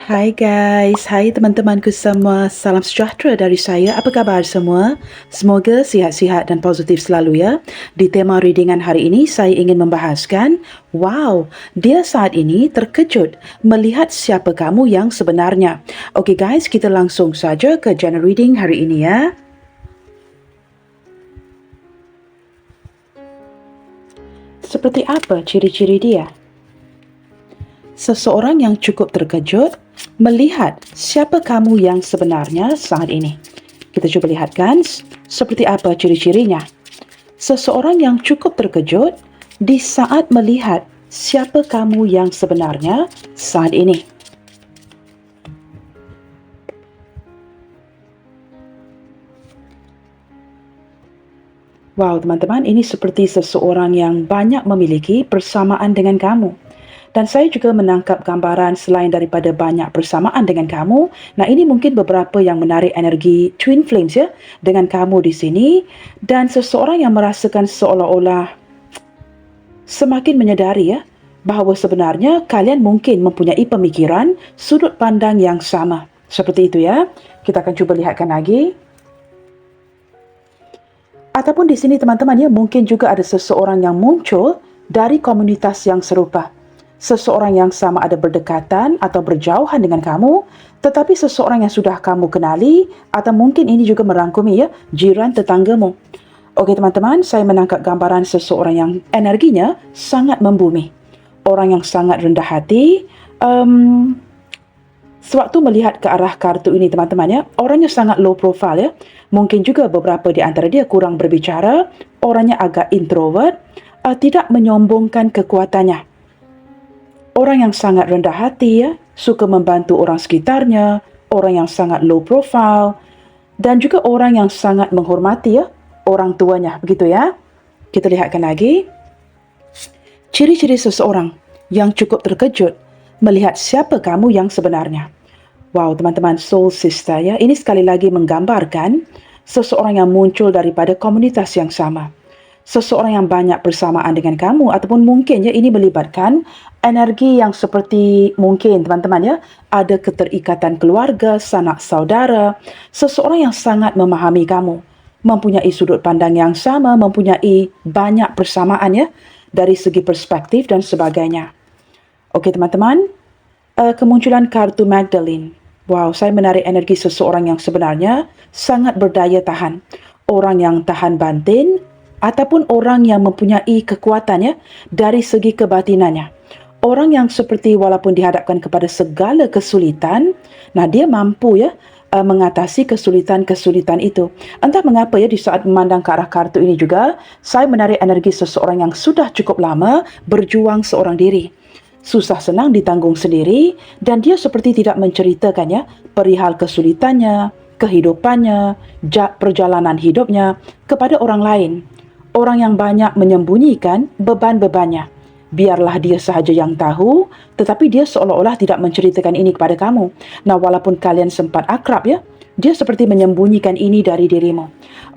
Hai guys, hai teman-temanku semua. Salam sejahtera dari saya. Apa khabar semua? Semoga sihat-sihat dan positif selalu ya. Di tema readingan hari ini saya ingin membahaskan, wow, dia saat ini terkejut melihat siapa kamu yang sebenarnya. Okey guys, kita langsung saja ke general reading hari ini ya. Seperti apa ciri-ciri dia? Seseorang yang cukup terkejut melihat siapa kamu yang sebenarnya saat ini. Kita cuba lihatkan seperti apa ciri-cirinya. Seseorang yang cukup terkejut di saat melihat siapa kamu yang sebenarnya saat ini. Wow, teman-teman, ini seperti seseorang yang banyak memiliki persamaan dengan kamu. Dan saya juga menangkap gambaran selain daripada banyak persamaan dengan kamu. Nah, ini mungkin beberapa yang menarik energi twin flames ya dengan kamu di sini, dan seseorang yang merasakan seolah-olah semakin menyedari ya bahawa sebenarnya kalian mungkin mempunyai pemikiran sudut pandang yang sama. Seperti itu ya. Kita akan cuba lihatkan lagi. Ataupun di sini teman-teman ya, mungkin juga ada seseorang yang muncul dari komunitas yang serupa. Seseorang yang sama ada berdekatan atau berjauhan dengan kamu, tetapi seseorang yang sudah kamu kenali, atau mungkin ini juga merangkumi ya, jiran tetanggamu. Okey teman-teman, saya menangkap gambaran seseorang yang energinya sangat membumi. Orang yang sangat rendah hati. Sewaktu melihat ke arah kartu ini teman-teman ya, orangnya sangat low profile ya. Mungkin juga beberapa di antara dia kurang berbicara, orangnya agak introvert, tidak menyombongkan kekuatannya. Orang yang sangat rendah hati ya, suka membantu orang sekitarnya, orang yang sangat low profile, dan juga orang yang sangat menghormati ya, orang tuanya, begitu ya. Kita lihatkan lagi. Ciri-ciri seseorang yang cukup terkejut melihat siapa kamu yang sebenarnya. Wow, teman-teman, soul sister ya, ini sekali lagi menggambarkan seseorang yang muncul daripada komunitas yang sama. Seseorang yang banyak persamaan dengan kamu, ataupun mungkin ya ini melibatkan energi yang seperti mungkin teman-teman ya, ada keterikatan keluarga, sanak saudara, seseorang yang sangat memahami kamu, mempunyai sudut pandang yang sama, mempunyai banyak persamaan ya dari segi perspektif dan sebagainya. Okey teman-teman, kemunculan kartu Magdalene. Wow, saya menarik energi seseorang yang sebenarnya sangat berdaya tahan. Orang yang tahan banting, ataupun orang yang mempunyai kekuatan ya dari segi kebatinannya. Orang yang seperti walaupun dihadapkan kepada segala kesulitan, nah dia mampu ya mengatasi kesulitan-kesulitan itu. Entah mengapa ya di saat memandang ke arah kartu ini juga, saya menarik energi seseorang yang sudah cukup lama berjuang seorang diri. Susah senang ditanggung sendiri, dan dia seperti tidak menceritakannya perihal kesulitannya, kehidupannya, perjalanan hidupnya kepada orang lain. Orang yang banyak menyembunyikan beban-bebannya. Biarlah dia sahaja yang tahu, tetapi dia seolah-olah tidak menceritakan ini kepada kamu. Nah, walaupun kalian sempat akrab ya, dia seperti menyembunyikan ini dari dirimu.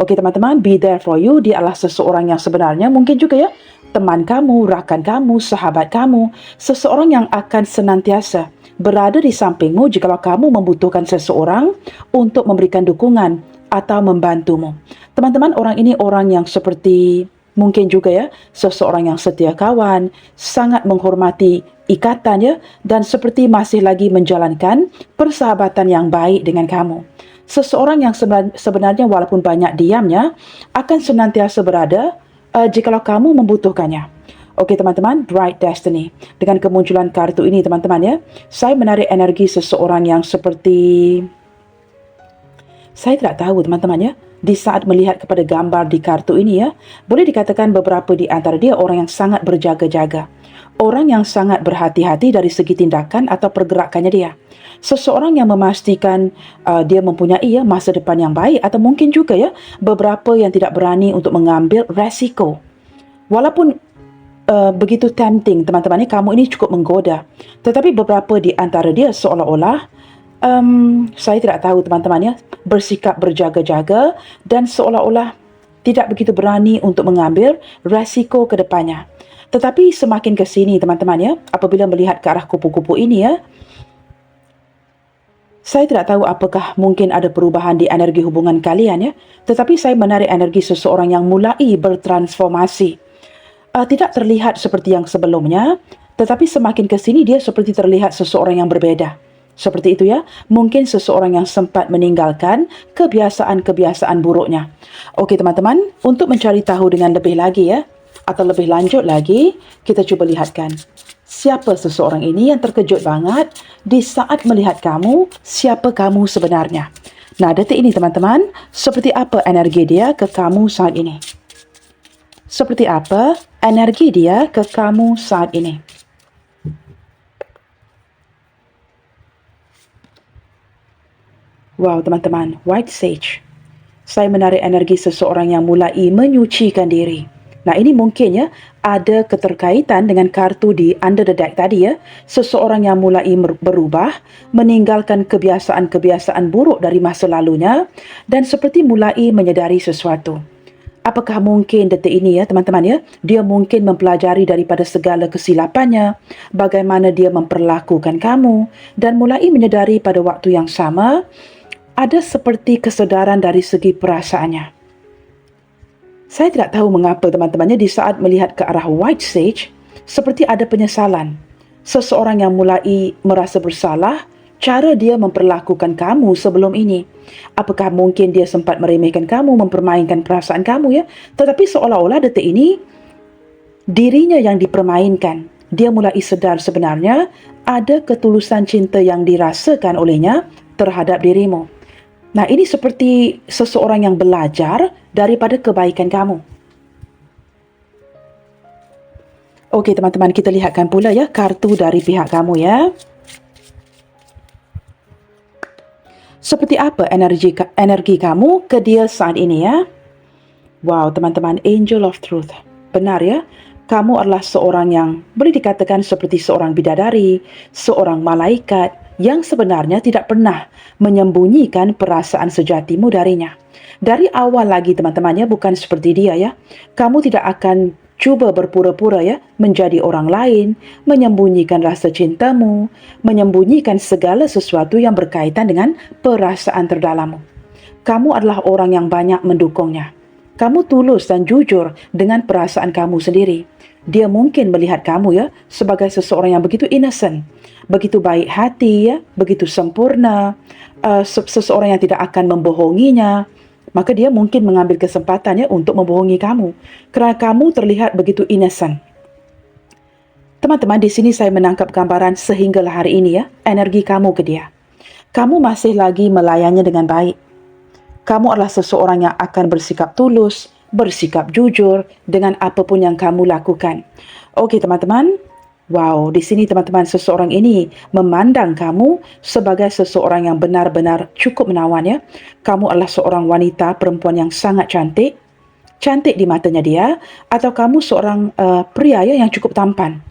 Okey teman-teman, be there for you. Dia adalah seseorang yang sebenarnya mungkin juga ya, teman kamu, rakan kamu, sahabat kamu, seseorang yang akan senantiasa berada di sampingmu jikalau kamu membutuhkan seseorang untuk memberikan dukungan atau membantumu. Teman-teman, orang ini orang yang seperti mungkin juga ya, seseorang yang setia kawan, sangat menghormati ikatan ya, dan seperti masih lagi menjalankan persahabatan yang baik dengan kamu. Seseorang yang sebenarnya walaupun banyak diamnya, akan senantiasa berada jikalau kamu membutuhkannya. Okey teman-teman, Bright Destiny. Dengan kemunculan kartu ini teman-teman ya, saya menarik energi seseorang yang seperti, saya tidak tahu teman-teman ya, di saat melihat kepada gambar di kartu ini ya, boleh dikatakan beberapa di antara dia orang yang sangat berjaga-jaga. Orang yang sangat berhati-hati dari segi tindakan atau pergerakannya dia. Seseorang yang memastikan dia mempunyai ya masa depan yang baik, atau mungkin juga ya beberapa yang tidak berani untuk mengambil resiko. Walaupun begitu tempting teman-teman, kamu ini cukup menggoda, tetapi beberapa di antara dia seolah-olah saya tidak tahu teman-teman ya, bersikap berjaga-jaga dan seolah-olah tidak begitu berani untuk mengambil resiko ke depannya. Tetapi semakin ke sini teman-teman ya, apabila melihat ke arah kupu-kupu ini ya, Saya tidak tahu apakah mungkin ada perubahan di energi hubungan kalian ya, tetapi saya menarik energi seseorang yang mulai bertransformasi. Tidak terlihat seperti yang sebelumnya, tetapi semakin ke sini dia seperti terlihat seseorang yang berbeza. Seperti itu ya, mungkin seseorang yang sempat meninggalkan kebiasaan-kebiasaan buruknya. Okey teman-teman, untuk mencari tahu dengan lebih lagi ya, atau lebih lanjut lagi, kita cuba lihatkan. Siapa seseorang ini yang terkejut banget di saat melihat kamu, siapa kamu sebenarnya. Nah, detik ini teman-teman, seperti apa energi dia ke kamu saat ini? Seperti apa energi dia ke kamu saat ini? Wow, teman-teman, White Sage. Saya menarik energi seseorang yang mulai menyucikan diri. Nah, ini mungkin ya, ada keterkaitan dengan kartu di under the deck tadi ya. Seseorang yang mulai berubah, meninggalkan kebiasaan-kebiasaan buruk dari masa lalunya dan seperti mulai menyedari sesuatu. Apakah mungkin detik ini ya teman-teman ya, dia mungkin mempelajari daripada segala kesilapannya, bagaimana dia memperlakukan kamu dan mulai menyedari pada waktu yang sama, ada seperti kesedaran dari segi perasaannya. Saya tidak tahu mengapa teman-temannya di saat melihat ke arah White Sage, seperti ada penyesalan. Seseorang yang mulai merasa bersalah, cara dia memperlakukan kamu sebelum ini. Apakah mungkin dia sempat meremehkan kamu, mempermainkan perasaan kamu ya? Tetapi seolah-olah detik ini, dirinya yang dipermainkan. Dia mulai sedar sebenarnya ada ketulusan cinta yang dirasakan olehnya terhadap dirimu. Nah, ini seperti seseorang yang belajar daripada kebaikan kamu. Okey, teman-teman, kita lihatkan pula ya kartu dari pihak kamu ya. Seperti apa energi kamu ke dia saat ini ya? Wow, teman-teman, Angel of Truth. Benar ya? Kamu adalah seorang yang boleh dikatakan seperti seorang bidadari, seorang malaikat yang sebenarnya tidak pernah menyembunyikan perasaan sejatimu darinya. Dari awal lagi teman-temannya bukan seperti dia ya. Kamu tidak akan cuba berpura-pura ya menjadi orang lain, menyembunyikan rasa cintamu, menyembunyikan segala sesuatu yang berkaitan dengan perasaan terdalammu. Kamu adalah orang yang banyak mendukungnya. Kamu tulus dan jujur dengan perasaan kamu sendiri. Dia mungkin melihat kamu ya sebagai seseorang yang begitu innocent, begitu baik hati ya, begitu sempurna, seseorang yang tidak akan membohonginya. Maka dia mungkin mengambil kesempatan ya untuk membohongi kamu kerana kamu terlihat begitu innocent. Teman-teman, di sini saya menangkap gambaran sehinggalah hari ini ya, energi kamu ke dia. Kamu masih lagi melayannya dengan baik. Kamu adalah seseorang yang akan bersikap tulus, bersikap jujur dengan apapun yang kamu lakukan. Okey teman-teman, wow, di sini teman-teman seseorang ini memandang kamu sebagai seseorang yang benar-benar cukup menawan ya. Kamu adalah seorang wanita perempuan yang sangat cantik, cantik di matanya dia, atau kamu seorang pria ya yang cukup tampan.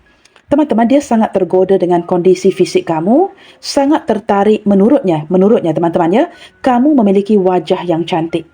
Teman-teman, dia sangat tergoda dengan kondisi fisik kamu, sangat tertarik menurutnya teman-teman ya, kamu memiliki wajah yang cantik.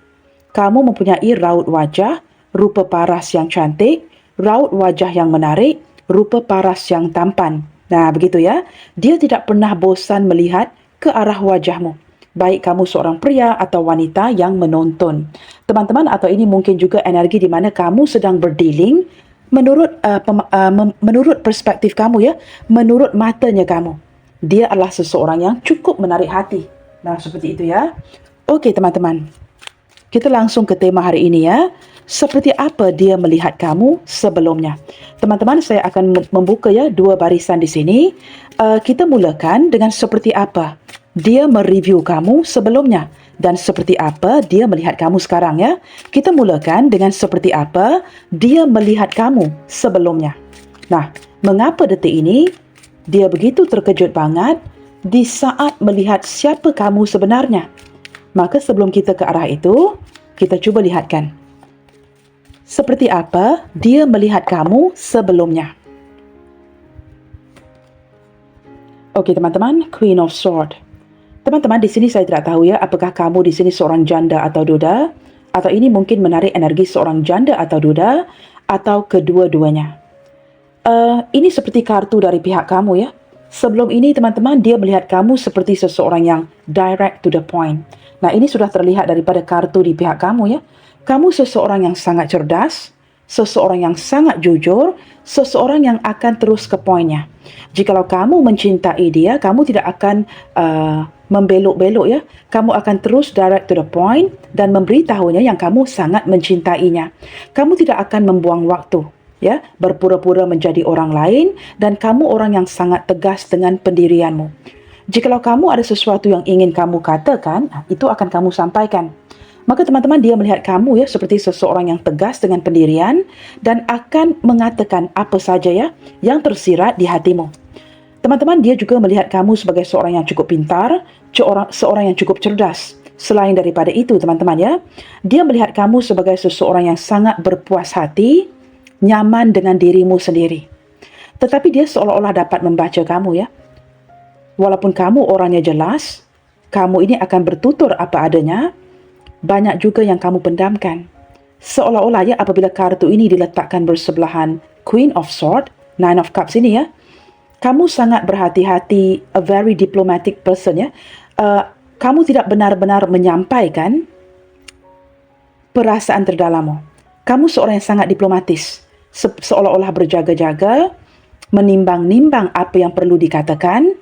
Kamu mempunyai raut wajah, rupa paras yang cantik, raut wajah yang menarik, rupa paras yang tampan. Nah, begitu ya. Dia tidak pernah bosan melihat ke arah wajahmu. Baik kamu seorang pria atau wanita yang menonton. Teman-teman, atau ini mungkin juga energi di mana kamu sedang berdealing menurut perspektif kamu ya, menurut matanya kamu. Dia adalah seseorang yang cukup menarik hati. Nah, seperti itu ya. Okey teman-teman. Kita langsung ke tema hari ini ya. Seperti apa dia melihat kamu sebelumnya. Teman-teman, saya akan membuka ya dua barisan di sini. Kita mulakan dengan seperti apa dia mereview kamu sebelumnya dan seperti apa dia melihat kamu sekarang ya. Kita mulakan dengan seperti apa dia melihat kamu sebelumnya. Nah, mengapa detik ini dia begitu terkejut banget di saat melihat siapa kamu sebenarnya? Maka sebelum kita ke arah itu, kita cuba lihatkan. Seperti apa dia melihat kamu sebelumnya. Okey teman-teman, Queen of Swords. Teman-teman, di sini saya tidak tahu ya apakah kamu di sini seorang janda atau duda, atau ini mungkin menarik energi seorang janda atau duda, atau kedua-duanya. Ini seperti kartu dari pihak kamu ya. Sebelum ini teman-teman, dia melihat kamu seperti seseorang yang direct to the point. Nah, ini sudah terlihat daripada kartu di pihak kamu ya. Kamu seseorang yang sangat cerdas, seseorang yang sangat jujur, seseorang yang akan terus ke poinnya. Jikalau kamu mencintai dia, kamu tidak akan membelok-belok ya. Kamu akan terus direct to the point dan memberitahunya yang kamu sangat mencintainya. Kamu tidak akan membuang waktu ya, berpura-pura menjadi orang lain, dan kamu orang yang sangat tegas dengan pendirianmu. Jikalau kamu ada sesuatu yang ingin kamu katakan, itu akan kamu sampaikan. Maka teman-teman, dia melihat kamu ya seperti seseorang yang tegas dengan pendirian dan akan mengatakan apa saja ya yang tersirat di hatimu. Teman-teman, dia juga melihat kamu sebagai seorang yang cukup pintar, seorang yang cukup cerdas. Selain daripada itu, teman-teman ya, dia melihat kamu sebagai seseorang yang sangat berpuas hati, nyaman dengan dirimu sendiri. Tetapi dia seolah-olah dapat membaca kamu ya. Walaupun kamu orangnya jelas, kamu ini akan bertutur apa adanya, banyak juga yang kamu pendamkan. Seolah-olah ya, apabila kartu ini diletakkan bersebelahan Queen of Swords, Nine of Cups ini ya, kamu sangat berhati-hati, a very diplomatic person ya. Kamu tidak benar-benar menyampaikan perasaan terdalammu. Kamu seorang yang sangat diplomatis, seolah-olah berjaga-jaga, menimbang-nimbang apa yang perlu dikatakan,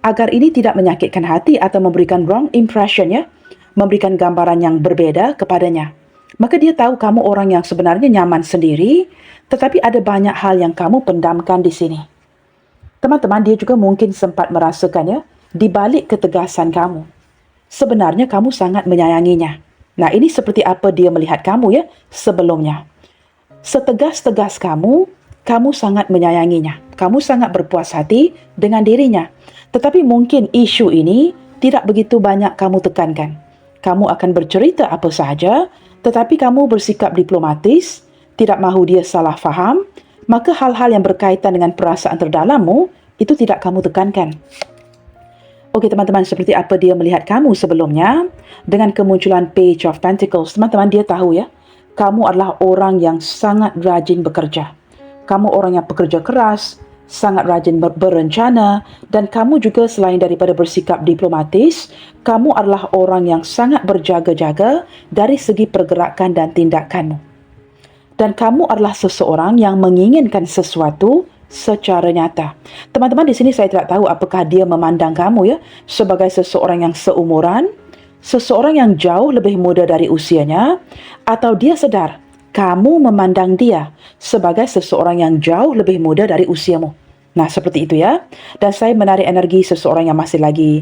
agar ini tidak menyakitkan hati atau memberikan wrong impression ya, memberikan gambaran yang berbeda kepadanya. Maka dia tahu kamu orang yang sebenarnya nyaman sendiri, tetapi ada banyak hal yang kamu pendamkan di sini. Teman-teman, dia juga mungkin sempat merasakan ya, di balik ketegasan kamu, sebenarnya kamu sangat menyayanginya. Nah, ini seperti apa dia melihat kamu ya sebelumnya. Setegas-tegas kamu, kamu sangat menyayanginya. Kamu sangat berpuas hati dengan dirinya. Tetapi mungkin isu ini tidak begitu banyak kamu tekankan. Kamu akan bercerita apa sahaja, tetapi kamu bersikap diplomatis, tidak mahu dia salah faham, maka hal-hal yang berkaitan dengan perasaan terdalammu, itu tidak kamu tekankan. Okey teman-teman, seperti apa dia melihat kamu sebelumnya, dengan kemunculan Page of Pentacles, teman-teman, dia tahu ya, kamu adalah orang yang sangat rajin bekerja. Kamu orang yang pekerja keras, sangat rajin berencana, dan kamu juga selain daripada bersikap diplomatis, kamu adalah orang yang sangat berjaga-jaga dari segi pergerakan dan tindakanmu. Dan kamu adalah seseorang yang menginginkan sesuatu secara nyata. Teman-teman, di sini saya tidak tahu apakah dia memandang kamu ya sebagai seseorang yang seumuran, seseorang yang jauh lebih muda dari usianya, atau dia sedar kamu memandang dia sebagai seseorang yang jauh lebih muda dari usiamu. Nah, seperti itu ya. Dan saya menarik energi seseorang yang masih lagi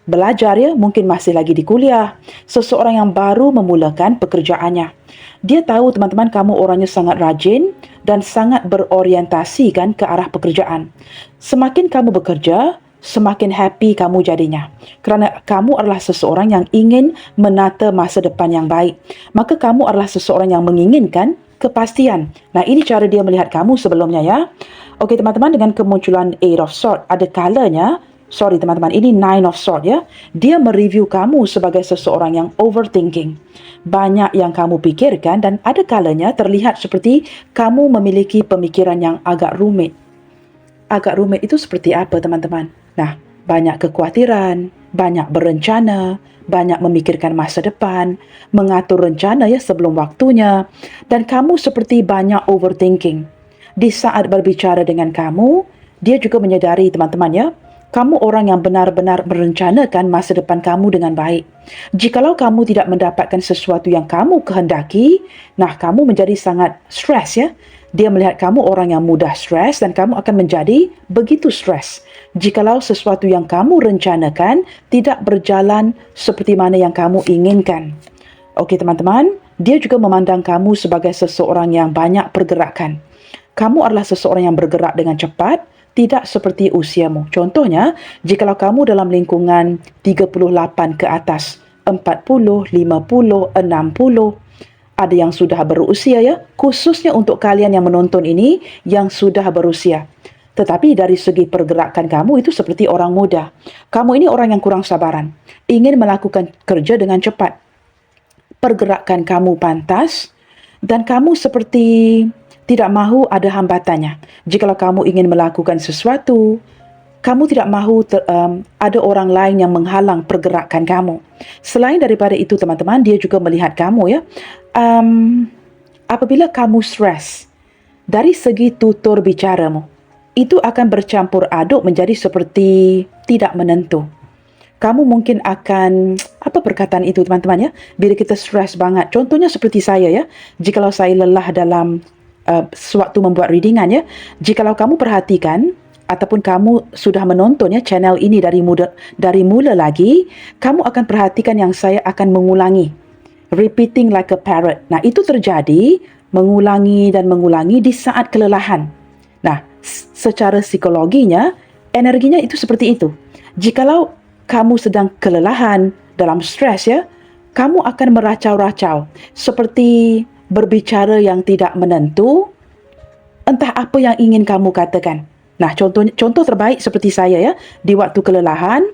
belajar ya, mungkin masih lagi di kuliah, seseorang yang baru memulakan pekerjaannya. Dia tahu teman-teman kamu orangnya sangat rajin dan sangat berorientasi kan ke arah pekerjaan. Semakin kamu bekerja, semakin happy kamu jadinya. Kerana kamu adalah seseorang yang ingin menata masa depan yang baik. Maka kamu adalah seseorang yang menginginkan kepastian. Nah, ini cara dia melihat kamu sebelumnya ya. Okey teman-teman, dengan kemunculan Eight of Swords, ada kalanya, teman-teman, ini Nine of Swords ya. Dia mereview kamu sebagai seseorang yang overthinking. Banyak yang kamu pikirkan dan ada kalanya terlihat seperti kamu memiliki pemikiran yang agak rumit. Agak rumit itu seperti apa teman-teman? Nah, banyak kekhawatiran, banyak berencana, banyak memikirkan masa depan, mengatur rencana ya sebelum waktunya, dan kamu seperti banyak overthinking. Di saat berbicara dengan kamu, dia juga menyadari teman-teman ya, kamu orang yang benar-benar merencanakan masa depan kamu dengan baik. Jikalau kamu tidak mendapatkan sesuatu yang kamu kehendaki, nah kamu menjadi sangat stres ya. Dia melihat kamu orang yang mudah stres dan kamu akan menjadi begitu stres jikalau sesuatu yang kamu rencanakan tidak berjalan seperti mana yang kamu inginkan. Okey teman-teman, dia juga memandang kamu sebagai seseorang yang banyak pergerakan. Kamu adalah seseorang yang bergerak dengan cepat, tidak seperti usiamu. Contohnya, jikalau kamu dalam lingkungan 38 ke atas, 40, 50, 60, ada yang sudah berusia ya, khususnya untuk kalian yang menonton ini yang sudah berusia. Tetapi dari segi pergerakan kamu itu seperti orang muda. Kamu ini orang yang kurang sabaran, ingin melakukan kerja dengan cepat. Pergerakan kamu pantas dan kamu seperti tidak mahu ada hambatannya. Jikalau kamu ingin melakukan sesuatu, Kamu tidak mahu ada orang lain yang menghalang pergerakan kamu. Selain daripada itu, teman-teman, dia juga melihat kamu, ya. Apabila kamu stres, dari segi tutur bicaramu, itu akan bercampur aduk menjadi seperti tidak menentu. Kamu mungkin akan, apa perkataan itu, teman-teman, ya? Bila kita stres banget, contohnya seperti saya, ya. Jikalau saya lelah dalam sewaktu membuat readingan, ya. Jikalau kamu perhatikan, ataupun kamu sudah menonton, ya, channel ini dari mula lagi, kamu akan perhatikan yang saya akan mengulangi. Repeating like a parrot. Nah, itu terjadi mengulangi dan mengulangi di saat kelelahan. Nah, secara psikologinya, energinya itu seperti itu. Jikalau kamu sedang kelelahan, dalam stres, ya, kamu akan meracau-racau, seperti berbicara yang tidak menentu, entah apa yang ingin kamu katakan. Nah, contoh terbaik seperti saya, ya, di waktu kelelahan,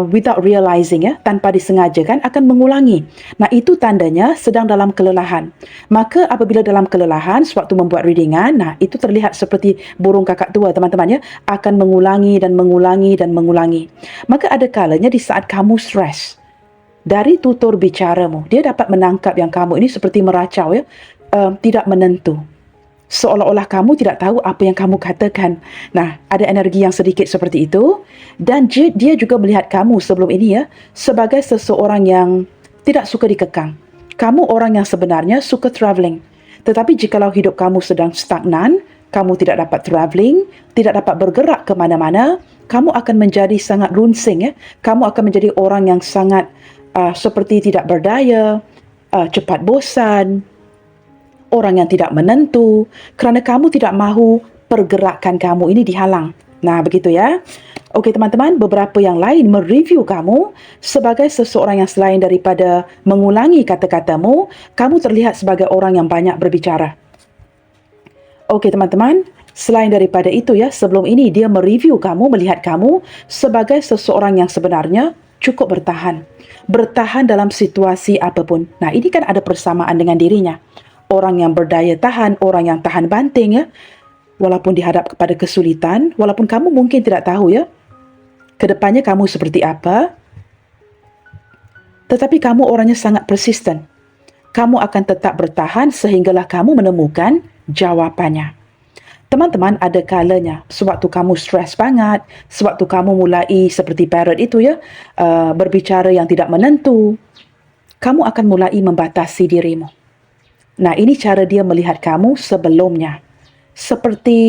without realizing, ya, tanpa disengajakan akan mengulangi. Nah, itu tandanya sedang dalam kelelahan. Maka apabila dalam kelelahan sewaktu membuat readingan, nah, itu terlihat seperti burung kakak tua, teman-teman, ya, akan mengulangi dan mengulangi dan mengulangi. Maka ada kalanya di saat kamu stres, dari tutur bicaramu, dia dapat menangkap yang kamu ini seperti meracau, ya, tidak menentu. Seolah-olah kamu tidak tahu apa yang kamu katakan. Nah, ada energi yang sedikit seperti itu. Dan dia juga melihat kamu sebelum ini, ya, sebagai seseorang yang tidak suka dikekang. Kamu orang yang sebenarnya suka travelling. Tetapi jikalau hidup kamu sedang stagnan, kamu tidak dapat travelling, tidak dapat bergerak ke mana-mana, kamu akan menjadi sangat runsing, ya. Kamu akan menjadi orang yang sangat seperti tidak berdaya, cepat bosan, orang yang tidak menentu, kerana kamu tidak mahu pergerakan kamu ini dihalang. Nah, begitu, ya. Okey, teman-teman, beberapa yang lain mereview kamu sebagai seseorang yang selain daripada mengulangi kata-katamu, kamu terlihat sebagai orang yang banyak berbicara. Okey, teman-teman, selain daripada itu, ya, sebelum ini dia mereview kamu, melihat kamu sebagai seseorang yang sebenarnya cukup bertahan. Bertahan dalam situasi apapun. Nah, ini kan ada persamaan dengan dirinya. Orang yang berdaya tahan, orang yang tahan banting, ya. Walaupun dihadap kepada kesulitan, walaupun kamu mungkin tidak tahu, ya, kedepannya kamu seperti apa, tetapi kamu orangnya sangat persisten. Kamu akan tetap bertahan sehinggalah kamu menemukan jawapannya. Teman-teman, ada kalanya sewaktu kamu stres banget, sewaktu kamu mulai seperti parrot itu, ya, berbicara yang tidak menentu, kamu akan mulai membatasi dirimu. Nah, ini cara dia melihat kamu sebelumnya. Seperti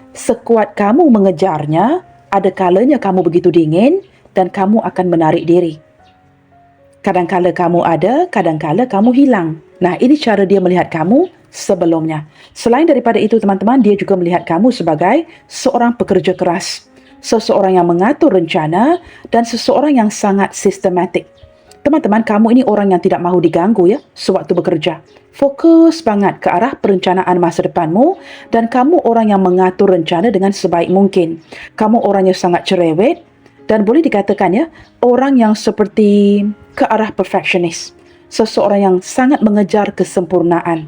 sekuat kamu mengejarnya, ada kalanya kamu begitu dingin dan kamu akan menarik diri. Kadang-kala kamu ada, kadang-kala kamu hilang. Nah, ini cara dia melihat kamu sebelumnya. Selain daripada itu, teman-teman, dia juga melihat kamu sebagai seorang pekerja keras, seseorang yang mengatur rencana dan seseorang yang sangat sistematik. Teman-teman, kamu ini orang yang tidak mahu diganggu, ya, sewaktu bekerja. Fokus banget ke arah perencanaan masa depanmu dan kamu orang yang mengatur rencana dengan sebaik mungkin. Kamu orang yang sangat cerewet dan boleh dikatakan, ya, orang yang seperti ke arah perfectionist. Seseorang yang sangat mengejar kesempurnaan.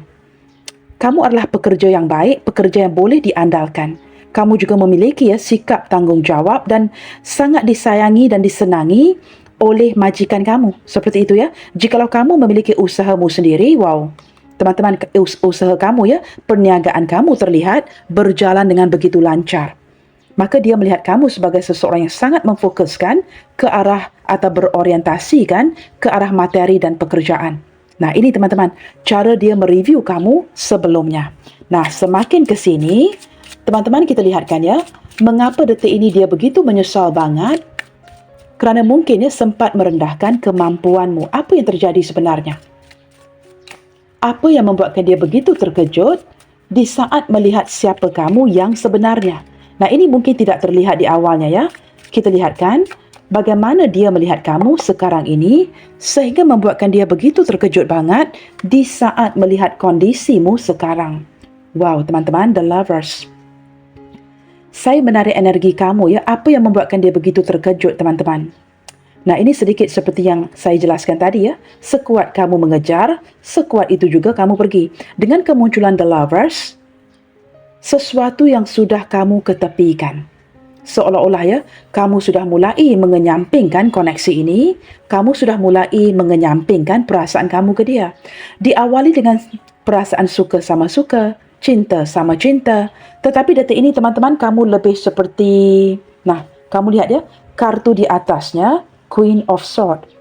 Kamu adalah pekerja yang baik, pekerja yang boleh diandalkan. Kamu juga memiliki, ya, sikap tanggungjawab dan sangat disayangi dan disenangi oleh majikan kamu. Seperti itu, ya. Jikalau kamu memiliki usahamu sendiri, wow. Teman-teman, usaha kamu, ya, perniagaan kamu terlihat berjalan dengan begitu lancar. Maka dia melihat kamu sebagai seseorang yang sangat memfokuskan ke arah atau berorientasikan ke arah materi dan pekerjaan. Nah, ini teman-teman, cara dia mereview kamu sebelumnya. Nah, semakin ke sini, teman-teman kita lihatkan, ya, mengapa detik ini dia begitu menyesal banget. Kerana mungkin, ya, sempat merendahkan kemampuanmu. Apa yang terjadi sebenarnya? Apa yang membuatkan dia begitu terkejut di saat melihat siapa kamu yang sebenarnya? Nah, ini mungkin tidak terlihat di awalnya, ya. Kita lihatkan bagaimana dia melihat kamu sekarang ini sehingga membuatkan dia begitu terkejut banget di saat melihat kondisimu sekarang. Wow, teman-teman, the lovers. Saya menarik energi kamu, ya. Apa yang membuatkan dia begitu terkejut, teman-teman? Nah, ini sedikit seperti yang saya jelaskan tadi, ya. Sekuat kamu mengejar, sekuat itu juga kamu pergi. Dengan kemunculan the lovers, sesuatu yang sudah kamu ketepikan. Seolah-olah ya, kamu sudah mulai mengenyampingkan koneksi ini, kamu sudah mulai mengenyampingkan perasaan kamu ke dia. Diawali dengan perasaan suka sama suka, cinta sama cinta, tetapi detik ini teman-teman kamu lebih seperti, nah, kamu lihat ya, kartu di atasnya Queen of Swords.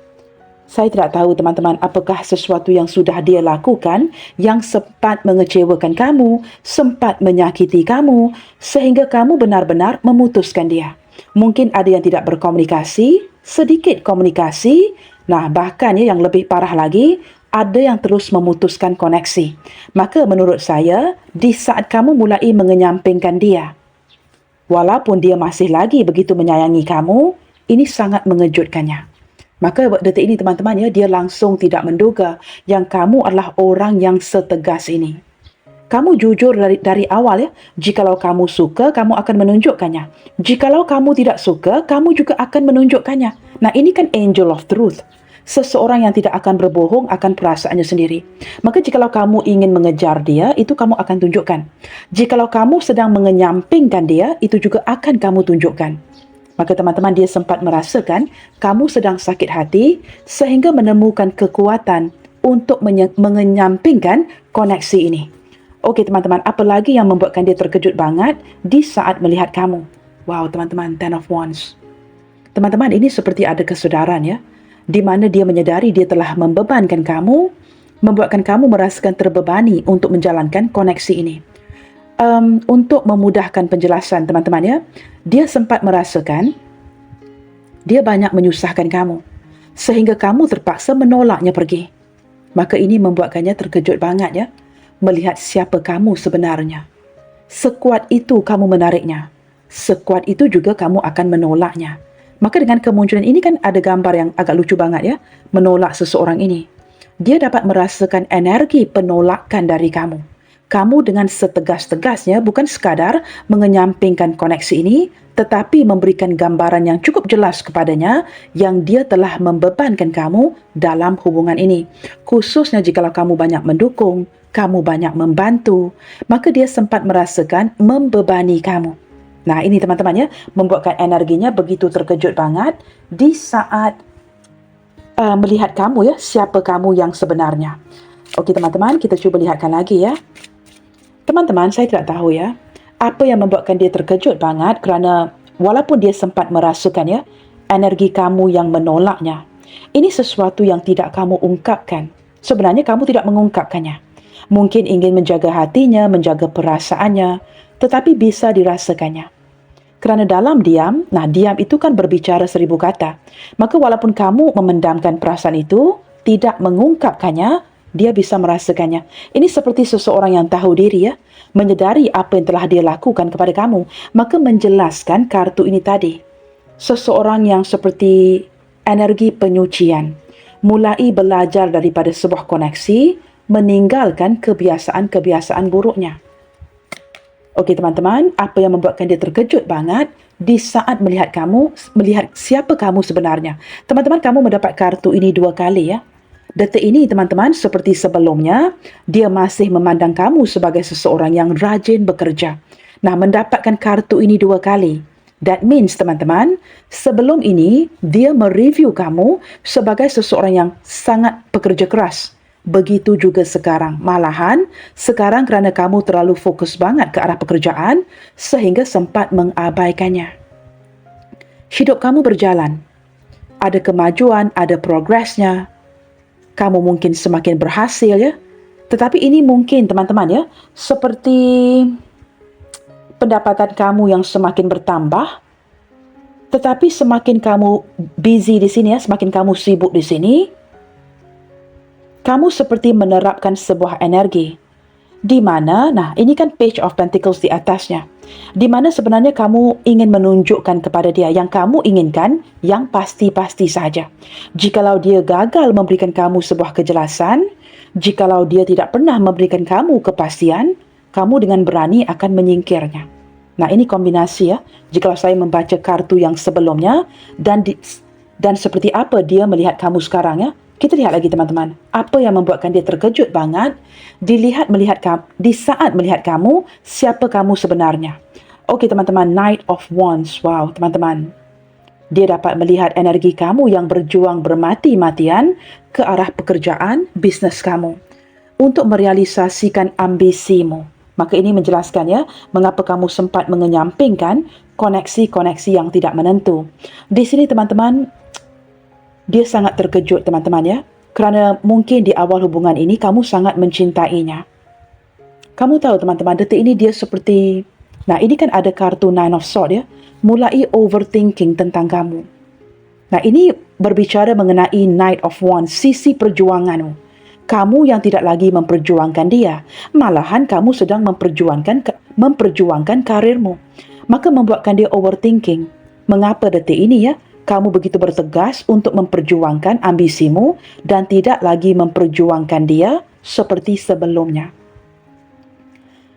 Saya tidak tahu teman-teman apakah sesuatu yang sudah dia lakukan yang sempat mengecewakan kamu, sempat menyakiti kamu, sehingga kamu benar-benar memutuskan dia. Mungkin ada yang tidak berkomunikasi, sedikit komunikasi, nah bahkan ya yang lebih parah lagi, ada yang terus memutuskan koneksi. Maka menurut saya, di saat kamu mulai mengenyampingkan dia, walaupun dia masih lagi begitu menyayangi kamu, ini sangat mengejutkannya. Maka detik ini teman-teman ya, dia langsung tidak menduga yang kamu adalah orang yang setegas ini. Kamu jujur dari awal ya, jikalau kamu suka, kamu akan menunjukkannya. Jikalau kamu tidak suka, kamu juga akan menunjukkannya. Nah ini kan angel of truth. Seseorang yang tidak akan berbohong akan perasaannya sendiri. Maka jikalau kamu ingin mengejar dia, itu kamu akan tunjukkan. Jikalau kamu sedang mengenyampingkan dia, itu juga akan kamu tunjukkan. Maka teman-teman dia sempat merasakan kamu sedang sakit hati sehingga menemukan kekuatan untuk mengenyampingkan koneksi ini. Okey teman-teman, apa lagi yang membuatkan dia terkejut banget di saat melihat kamu? Wow teman-teman, Ten of Wands. Teman-teman ini seperti ada kesedaran ya, di mana dia menyadari dia telah membebankan kamu, membuatkan kamu merasakan terbebani untuk menjalankan koneksi ini. Untuk memudahkan penjelasan teman-teman ya, dia sempat merasakan dia banyak menyusahkan kamu sehingga kamu terpaksa menolaknya pergi. Maka ini membuatkannya terkejut banget ya, melihat siapa kamu sebenarnya. Sekuat itu kamu menariknya, sekuat itu juga kamu akan menolaknya. Maka dengan kemunculan ini kan ada gambar yang agak lucu banget ya, menolak seseorang ini. Dia dapat merasakan energi penolakan dari kamu. Kamu dengan setegas-tegasnya bukan sekadar mengenyampingkan koneksi ini, tetapi memberikan gambaran yang cukup jelas kepadanya yang dia telah membebankan kamu dalam hubungan ini. Khususnya jika kamu banyak mendukung, kamu banyak membantu, maka dia sempat merasakan membebani kamu. Nah ini teman-teman ya, membuatkan energinya begitu terkejut banget di saat melihat kamu ya, siapa kamu yang sebenarnya. Okey teman-teman, kita cuba lihatkan lagi ya. Teman-teman, saya tidak tahu ya, apa yang membuatkan dia terkejut banget kerana walaupun dia sempat merasakan ya, energi kamu yang menolaknya. Ini sesuatu yang tidak kamu ungkapkan. Sebenarnya kamu tidak mengungkapkannya. Mungkin ingin menjaga hatinya, menjaga perasaannya, tetapi bisa dirasakannya. Kerana dalam diam, nah diam itu kan berbicara 1000 kata. Maka walaupun kamu memendamkan perasaan itu, tidak mengungkapkannya, dia bisa merasakannya. Ini seperti seseorang yang tahu diri ya, menyedari apa yang telah dia lakukan kepada kamu, maka menjelaskan kartu ini tadi. Seseorang yang seperti energi penyucian, mulai belajar daripada sebuah koneksi, meninggalkan kebiasaan-kebiasaan buruknya. Okey teman-teman, apa yang membuatkan dia terkejut banget di saat melihat kamu, melihat siapa kamu sebenarnya. Teman-teman, kamu mendapat kartu ini 2 kali ya. Detik ini teman-teman, seperti sebelumnya, dia masih memandang kamu sebagai seseorang yang rajin bekerja. Nah, mendapatkan kartu ini 2 kali. That means teman-teman, sebelum ini dia mereview kamu sebagai seseorang yang sangat pekerja keras. Begitu juga sekarang. Malahan, sekarang kerana kamu terlalu fokus banget ke arah pekerjaan, sehingga sempat mengabaikannya. Hidup kamu berjalan. Ada kemajuan, ada progresnya. Kamu mungkin semakin berhasil ya. Tetapi ini mungkin teman-teman ya, seperti pendapatan kamu yang semakin bertambah, tetapi semakin kamu busy di sini ya, semakin kamu sibuk di sini, kamu seperti menerapkan sebuah energi di mana, nah ini kan Page of Pentacles di atasnya, di mana sebenarnya kamu ingin menunjukkan kepada dia yang kamu inginkan yang pasti-pasti saja. Jikalau dia gagal memberikan kamu sebuah kejelasan, jikalau dia tidak pernah memberikan kamu kepastian, kamu dengan berani akan menyingkirnya. Nah ini kombinasi ya, jikalau saya membaca kartu yang sebelumnya dan seperti apa dia melihat kamu sekarang ya. Kita lihat lagi teman-teman, apa yang membuatkan dia terkejut banget di saat melihat kamu, siapa kamu sebenarnya. Okey teman-teman, Knight of Wands. Wow, teman-teman. Dia dapat melihat energi kamu yang berjuang bermati-matian ke arah pekerjaan, bisnes kamu untuk merealisasikan ambisimu. Maka ini menjelaskan ya, mengapa kamu sempat mengenyampingkan koneksi-koneksi yang tidak menentu. Di sini teman-teman, dia sangat terkejut teman-teman ya. Kerana mungkin di awal hubungan ini kamu sangat mencintainya. Kamu tahu teman-teman, detik ini dia seperti, nah ini kan ada kartu Nine of Swords ya, mulai overthinking tentang kamu. Nah ini berbicara mengenai Knight of Wands, sisi perjuanganmu. Kamu yang tidak lagi memperjuangkan dia, malahan kamu sedang memperjuangkan karirmu. Maka membuatkan dia overthinking. Mengapa detik ini ya, kamu begitu bertegas untuk memperjuangkan ambisimu dan tidak lagi memperjuangkan dia seperti sebelumnya.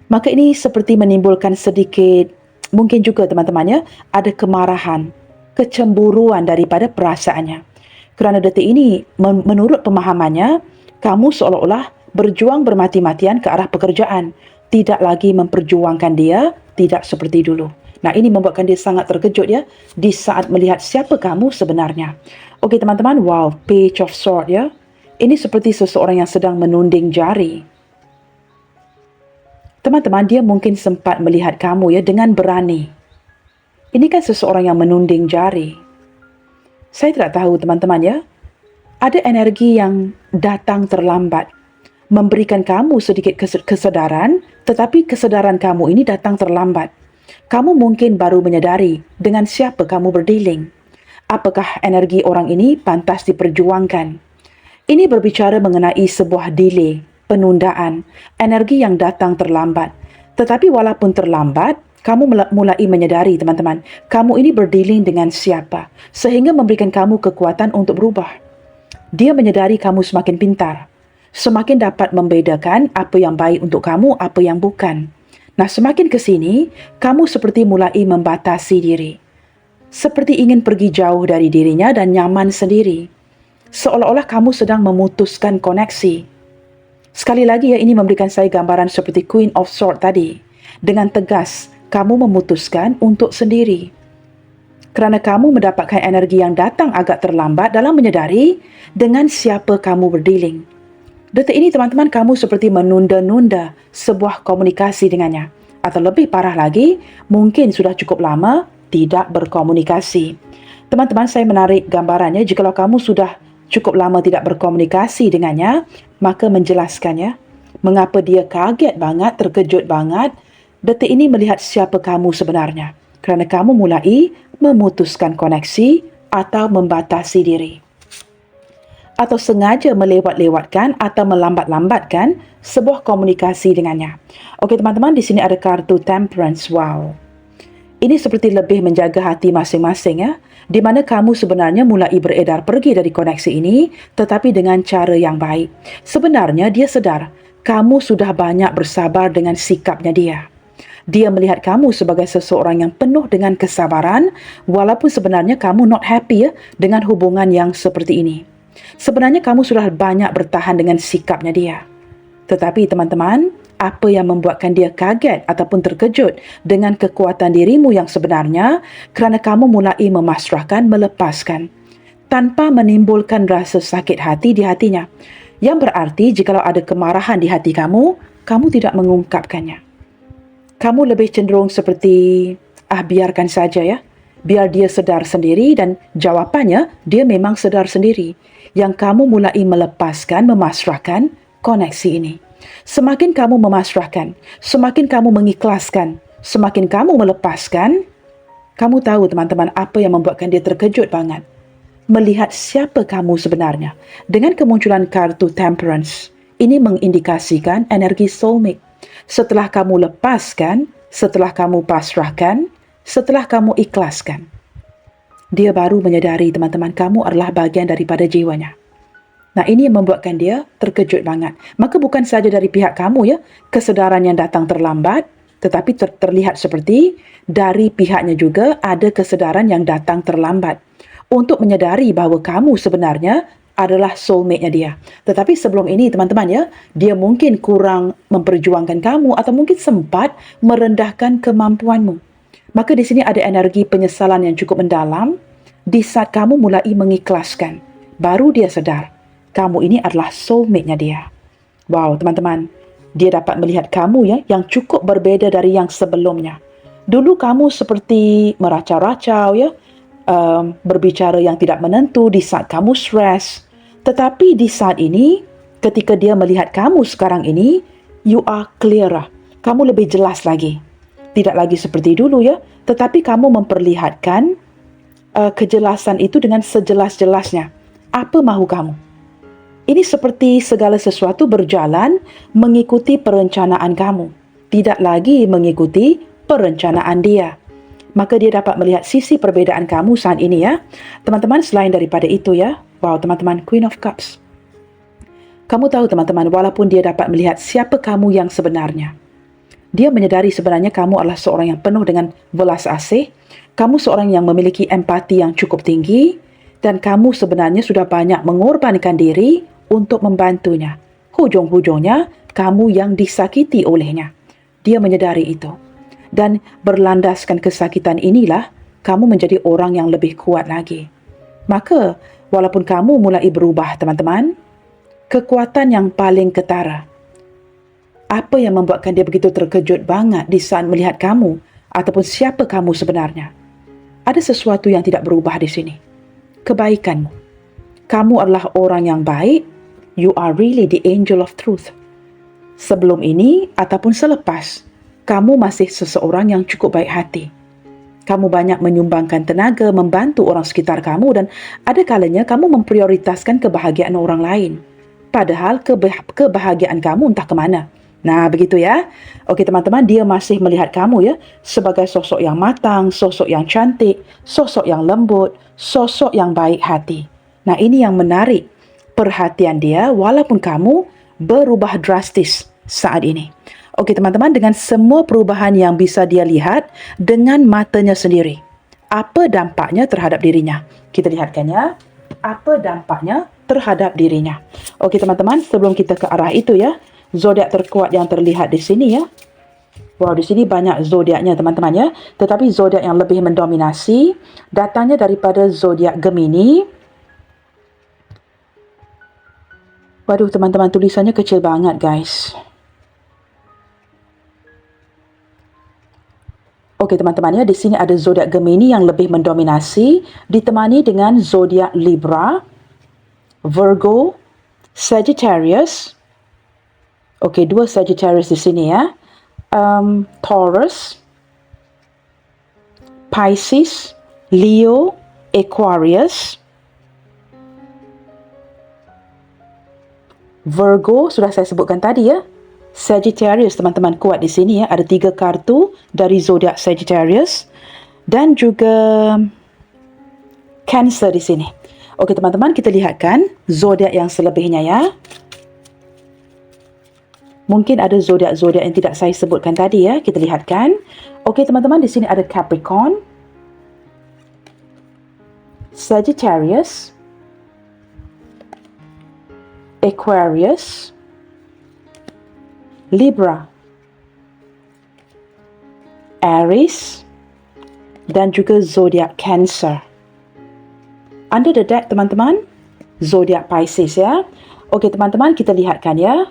Maka ini seperti menimbulkan sedikit, mungkin juga teman-teman ya, ada kemarahan, kecemburuan daripada perasaannya. Kerana detik ini, menurut pemahamannya, kamu seolah-olah berjuang bermati-matian ke arah pekerjaan. Tidak lagi memperjuangkan dia, tidak seperti dulu. Nah ini membuatkan dia sangat terkejut ya, di saat melihat siapa kamu sebenarnya. Okey teman-teman, wow, Page of Swords ya. Ini seperti seseorang yang sedang menunding jari. Teman-teman, dia mungkin sempat melihat kamu ya dengan berani. Ini kan seseorang yang menunding jari. Saya tidak tahu teman-teman ya, ada energi yang datang terlambat, memberikan kamu sedikit kesedaran, tetapi kesedaran kamu ini datang terlambat. Kamu mungkin baru menyadari dengan siapa kamu berdealing. Apakah energi orang ini pantas diperjuangkan? Ini berbicara mengenai sebuah delay, penundaan, energi yang datang terlambat. Tetapi walaupun terlambat, kamu mulai menyadari teman-teman, kamu ini berdealing dengan siapa, sehingga memberikan kamu kekuatan untuk berubah. Dia menyadari kamu semakin pintar, semakin dapat membedakan apa yang baik untuk kamu, apa yang bukan. Nah, semakin ke sini, kamu seperti mulai membatasi diri. Seperti ingin pergi jauh dari dirinya dan nyaman sendiri. Seolah-olah kamu sedang memutuskan koneksi. Sekali lagi ya, ini memberikan saya gambaran seperti Queen of Swords tadi. Dengan tegas, kamu memutuskan untuk sendiri. Kerana kamu mendapatkan energi yang datang agak terlambat dalam menyadari dengan siapa kamu berdealing. Detik ini teman-teman, kamu seperti menunda-nunda sebuah komunikasi dengannya. Atau lebih parah lagi, mungkin sudah cukup lama tidak berkomunikasi. Teman-teman, saya menarik gambarannya, jikalau kamu sudah cukup lama tidak berkomunikasi dengannya, maka menjelaskannya mengapa dia kaget banget, terkejut banget detik ini melihat siapa kamu sebenarnya. Kerana kamu mulai memutuskan koneksi atau membatasi diri. Atau sengaja melewat-lewatkan atau melambat-lambatkan sebuah komunikasi dengannya. Okey teman-teman, di sini ada kartu Temperance. Wow. Ini seperti lebih menjaga hati masing-masing ya, di mana kamu sebenarnya mulai beredar pergi dari koneksi ini, tetapi dengan cara yang baik. Sebenarnya dia sedar, kamu sudah banyak bersabar dengan sikapnya dia. Dia melihat kamu sebagai seseorang yang penuh dengan kesabaran, walaupun sebenarnya kamu not happy ya, dengan hubungan yang seperti ini. Sebenarnya kamu sudah banyak bertahan dengan sikapnya dia. Tetapi teman-teman, apa yang membuatkan dia kaget ataupun terkejut dengan kekuatan dirimu yang sebenarnya, kerana kamu mulai memasrahkan, melepaskan, tanpa menimbulkan rasa sakit hati di hatinya. Yang berarti jikalau ada kemarahan di hati kamu, kamu tidak mengungkapkannya. Kamu lebih cenderung seperti, biarkan saja ya. Biar dia sedar sendiri, dan jawapannya, dia memang sedar sendiri. Yang kamu mulai melepaskan, memasrahkan koneksi ini. Semakin kamu memasrahkan, semakin kamu mengikhlaskan, semakin kamu melepaskan, kamu tahu teman-teman apa yang membuatkan dia terkejut banget. Melihat siapa kamu sebenarnya. Dengan kemunculan kartu Temperance, ini mengindikasikan energi soulmate. Setelah kamu lepaskan, setelah kamu pasrahkan, setelah kamu ikhlaskan, dia baru menyadari teman-teman kamu adalah bagian daripada jiwanya. Nah ini yang membuatkan dia terkejut banget. Maka bukan saja dari pihak kamu ya, kesedaran yang datang terlambat, tetapi terlihat seperti dari pihaknya juga ada kesedaran yang datang terlambat. Untuk menyadari bahawa kamu sebenarnya adalah soulmate-nya dia. Tetapi sebelum ini teman-teman ya, dia mungkin kurang memperjuangkan kamu atau mungkin sempat merendahkan kemampuanmu. Maka di sini ada energi penyesalan yang cukup mendalam. Di saat kamu mulai mengikhlaskan, baru dia sedar, kamu ini adalah soulmate-nya dia. Wow, teman-teman, dia dapat melihat kamu ya yang cukup berbeza dari yang sebelumnya. Dulu kamu seperti meracau-racau ya, berbicara yang tidak menentu di saat kamu stres. Tetapi di saat ini, ketika dia melihat kamu sekarang ini, you are clearer. Kamu lebih jelas lagi. Tidak lagi seperti dulu ya, tetapi kamu memperlihatkan kejelasan itu dengan sejelas-jelasnya. Apa mahu kamu? Ini seperti segala sesuatu berjalan mengikuti perencanaan kamu. Tidak lagi mengikuti perencanaan dia. Maka dia dapat melihat sisi perbezaan kamu saat ini ya. Teman-teman, selain daripada itu ya. Wow, teman-teman, Queen of Cups. Kamu tahu teman-teman, walaupun dia dapat melihat siapa kamu yang sebenarnya, dia menyedari sebenarnya kamu adalah seorang yang penuh dengan belas asih. Kamu seorang yang memiliki empati yang cukup tinggi. Dan kamu sebenarnya sudah banyak mengorbankan diri untuk membantunya. Hujung-hujungnya, kamu yang disakiti olehnya. Dia menyedari itu. Dan berlandaskan kesakitan inilah, kamu menjadi orang yang lebih kuat lagi. Maka, walaupun kamu mulai berubah, teman-teman, kekuatan yang paling ketara, apa yang membuatkan dia begitu terkejut banget di saat melihat kamu ataupun siapa kamu sebenarnya? Ada sesuatu yang tidak berubah di sini. Kebaikanmu. Kamu adalah orang yang baik. You are really the angel of truth. Sebelum ini ataupun selepas, kamu masih seseorang yang cukup baik hati. Kamu banyak menyumbangkan tenaga, membantu orang sekitar kamu dan ada kalanya kamu memprioritaskan kebahagiaan orang lain. Padahal kebahagiaan kamu entah ke mana. Nah, begitu ya. Okey teman-teman, dia masih melihat kamu ya sebagai sosok yang matang, sosok yang cantik, sosok yang lembut, sosok yang baik hati. Nah, ini yang menarik perhatian dia walaupun kamu berubah drastis saat ini. Okey teman-teman, dengan semua perubahan yang bisa dia lihat dengan matanya sendiri, apa dampaknya terhadap dirinya? Kita lihatkan ya. Apa dampaknya terhadap dirinya? Okey teman-teman, sebelum kita ke arah itu ya, zodiak terkuat yang terlihat di sini ya. Wow, di sini banyak zodiaknya teman-teman ya. Tetapi zodiak yang lebih mendominasi datangnya daripada zodiak Gemini. Waduh teman-teman, tulisannya kecil banget guys. Okey teman-teman ya, di sini ada zodiak Gemini yang lebih mendominasi ditemani dengan zodiak Libra, Virgo, Sagittarius. Okey, 2 Sagittarius di sini ya. Taurus, Pisces, Leo, Aquarius, Virgo sudah saya sebutkan tadi ya. Sagittarius teman-teman kuat di sini ya. Ada 3 kartu dari zodiak Sagittarius dan juga Cancer di sini. Okey teman-teman, kita lihatkan zodiak yang selebihnya ya. Mungkin ada zodiak-zodiak yang tidak saya sebutkan tadi ya. Kita lihatkan. Okey teman-teman, di sini ada Capricorn, Sagittarius, Aquarius, Libra, Aries, dan juga zodiak Cancer. Under the deck teman-teman, zodiak Pisces ya. Okey teman-teman, kita lihatkan ya.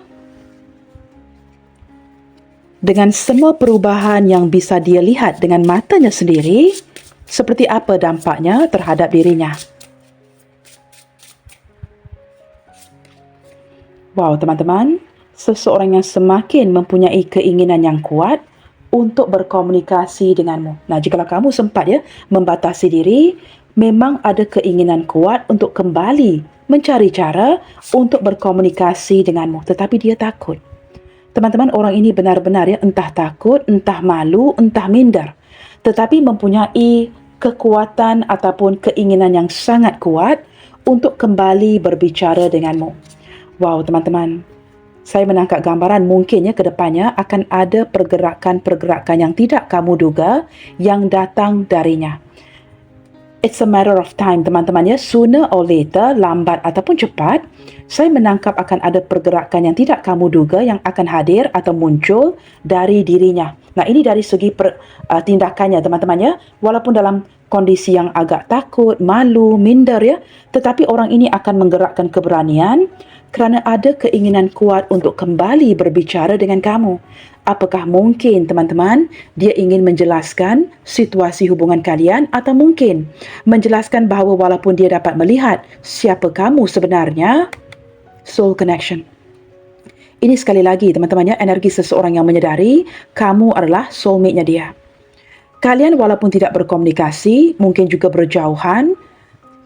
Dengan semua perubahan yang bisa dia lihat dengan matanya sendiri, seperti apa dampaknya terhadap dirinya. Wow, teman-teman, seseorang yang semakin mempunyai keinginan yang kuat untuk berkomunikasi denganmu. Nah, jika kamu sempat ya membatasi diri, memang ada keinginan kuat untuk kembali mencari cara untuk berkomunikasi denganmu. Tetapi dia takut. Teman-teman, orang ini benar-benar ya entah takut, entah malu, entah minder. Tetapi mempunyai kekuatan ataupun keinginan yang sangat kuat untuk kembali berbicara denganmu. Wow, teman-teman. Saya menangkap gambaran mungkin ya ke depannya akan ada pergerakan-pergerakan yang tidak kamu duga yang datang darinya. It's a matter of time, teman-teman ya. Sooner or later, lambat ataupun cepat, saya menangkap akan ada pergerakan yang tidak kamu duga yang akan hadir atau muncul dari dirinya. Nah, ini dari segi tindakannya, teman-teman ya. Walaupun dalam kondisi yang agak takut, malu, minder ya, tetapi orang ini akan menggerakkan keberanian kerana ada keinginan kuat untuk kembali berbicara dengan kamu. Apakah mungkin, teman-teman, dia ingin menjelaskan situasi hubungan kalian atau mungkin menjelaskan bahawa walaupun dia dapat melihat siapa kamu sebenarnya, soul connection. Ini sekali lagi, teman-teman ya, energi seseorang yang menyedari kamu adalah soulmate-nya dia. Kalian walaupun tidak berkomunikasi, mungkin juga berjauhan,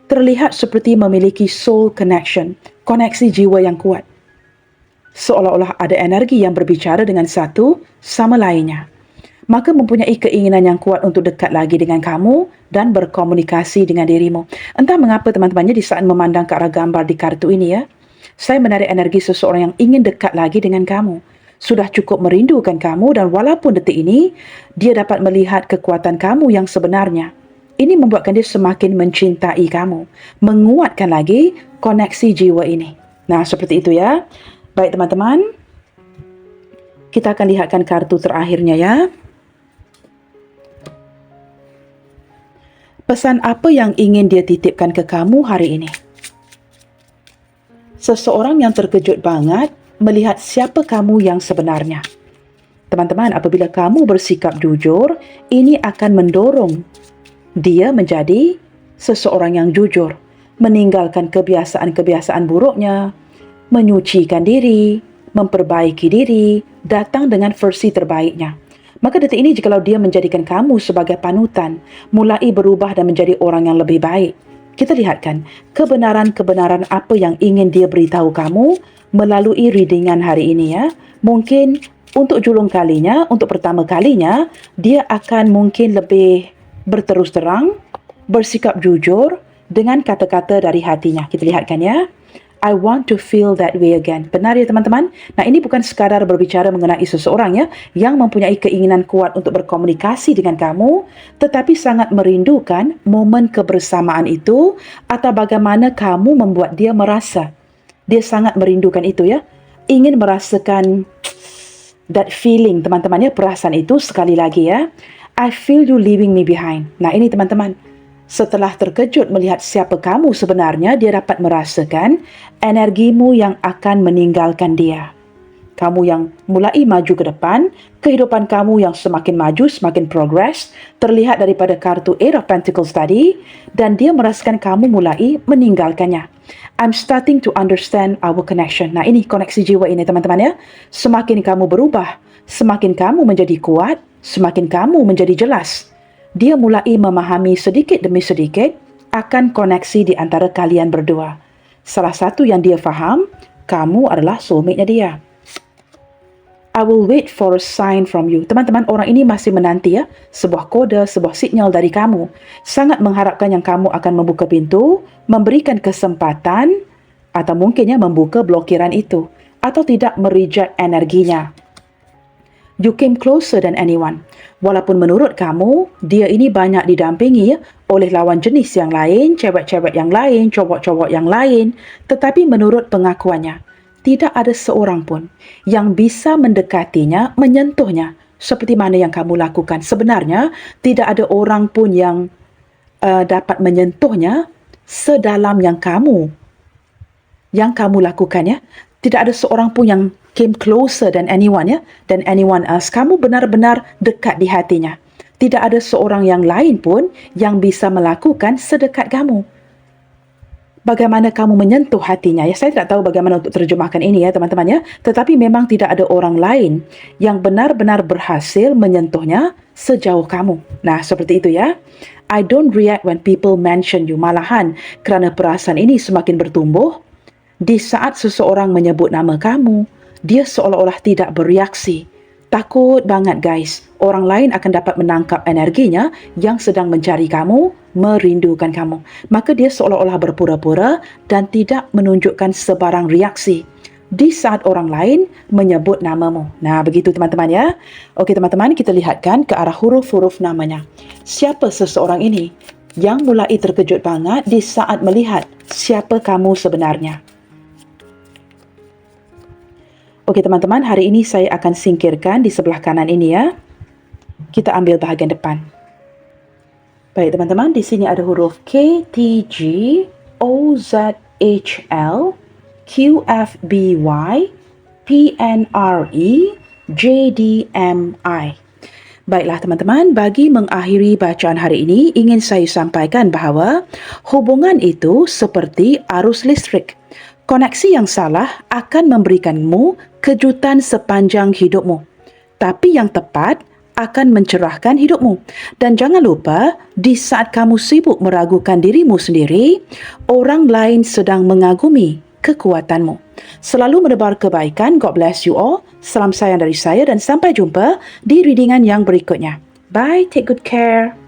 terlihat seperti memiliki soul connection, koneksi jiwa yang kuat. Seolah-olah ada energi yang berbicara dengan satu sama lainnya. Maka mempunyai keinginan yang kuat untuk dekat lagi dengan kamu dan berkomunikasi dengan dirimu. Entah mengapa teman-temannya di saat memandang ke arah gambar di kartu ini ya, saya menarik energi seseorang yang ingin dekat lagi dengan kamu. Sudah cukup merindukan kamu dan walaupun detik ini, dia dapat melihat kekuatan kamu yang sebenarnya. Ini membuatkan dia semakin mencintai kamu, menguatkan lagi koneksi jiwa ini. Nah, seperti itu ya. Baik teman-teman, kita akan lihatkan kartu terakhirnya ya. Pesan apa yang ingin dia titipkan ke kamu hari ini? Seseorang yang terkejut banget melihat siapa kamu yang sebenarnya. Teman-teman, apabila kamu bersikap jujur, ini akan mendorong dia menjadi seseorang yang jujur, meninggalkan kebiasaan-kebiasaan buruknya, menyucikan diri, memperbaiki diri, datang dengan versi terbaiknya. Maka detik ini jikalau dia menjadikan kamu sebagai panutan, mulai berubah dan menjadi orang yang lebih baik. Kita lihatkan kebenaran-kebenaran apa yang ingin dia beritahu kamu melalui readingan hari ini ya. Mungkin untuk julung kalinya, untuk pertama kalinya, dia akan mungkin lebih berterus terang, bersikap jujur dengan kata-kata dari hatinya. Kita lihatkan ya. I want to feel that way again. Benar ya teman-teman? Nah, ini bukan sekadar berbicara mengenai seseorang ya yang mempunyai keinginan kuat untuk berkomunikasi dengan kamu, tetapi sangat merindukan momen kebersamaan itu atau bagaimana kamu membuat dia merasa. Dia sangat merindukan itu ya. Ingin merasakan that feeling, teman-teman ya, perasaan itu sekali lagi ya. I feel you leaving me behind. Nah, ini teman-teman. Setelah terkejut melihat siapa kamu sebenarnya, dia dapat merasakan energimu yang akan meninggalkan dia. Kamu yang mulai maju ke depan, kehidupan kamu yang semakin maju, semakin progress, terlihat daripada kartu Eight of Pentacles tadi, dan dia merasakan kamu mulai meninggalkannya. I'm starting to understand our connection. Nah, ini koneksi jiwa ini teman-teman ya. Semakin kamu berubah, semakin kamu menjadi kuat, semakin kamu menjadi jelas. Dia mulai memahami sedikit demi sedikit akan koneksi di antara kalian berdua. Salah satu yang dia faham, kamu adalah soulmate-nya dia. I will wait for a sign from you. Teman-teman, orang ini masih menanti ya, sebuah kode, sebuah signal dari kamu. Sangat mengharapkan yang kamu akan membuka pintu, memberikan kesempatan, atau mungkinnya membuka blokiran itu, atau tidak mereject energinya. You came closer than anyone. Walaupun menurut kamu, dia ini banyak didampingi oleh lawan jenis yang lain, cewek-cewek yang lain, cowok-cowok yang lain. Tetapi menurut pengakuannya, tidak ada seorang pun yang bisa mendekatinya, menyentuhnya seperti mana yang kamu lakukan. Sebenarnya, tidak ada orang pun yang dapat menyentuhnya sedalam yang kamu lakukan ya. Tidak ada seorang pun yang came closer than anyone ya, than anyone else. Kamu benar-benar dekat di hatinya. Tidak ada seorang yang lain pun yang bisa melakukan sedekat kamu. Bagaimana kamu menyentuh hatinya ya, saya tidak tahu bagaimana untuk terjemahkan ini ya teman-teman ya, tetapi memang tidak ada orang lain yang benar-benar berhasil menyentuhnya sejauh kamu. Nah, seperti itu ya. I don't react when people mention you. Malahan kerana perasaan ini semakin bertumbuh, di saat seseorang menyebut nama kamu, dia seolah-olah tidak bereaksi. Takut banget guys, orang lain akan dapat menangkap energinya yang sedang mencari kamu, merindukan kamu. Maka dia seolah-olah berpura-pura dan tidak menunjukkan sebarang reaksi di saat orang lain menyebut namamu. Nah, begitu teman-teman ya. Okey teman-teman, kita lihatkan ke arah huruf-huruf namanya. Siapa seseorang ini? yang mulai terkejut banget di saat melihat siapa kamu sebenarnya. Okey teman-teman, hari ini saya akan singkirkan di sebelah kanan ini ya. Kita ambil bahagian depan. Baik teman-teman, di sini ada huruf K, T, G, O, Z, H, L, Q, F, B, Y, P, N, R, E, J, D, M, I. Baiklah teman-teman, bagi mengakhiri bacaan hari ini, ingin saya sampaikan bahawa hubungan itu seperti arus listrik. Koneksi yang salah akan memberikanmu kejutan sepanjang hidupmu. Tapi yang tepat akan mencerahkan hidupmu. Dan jangan lupa, di saat kamu sibuk meragukan dirimu sendiri, orang lain sedang mengagumi kekuatanmu. Selalu menebar kebaikan. God bless you all. Salam sayang dari saya dan sampai jumpa di readingan yang berikutnya. Bye, take good care.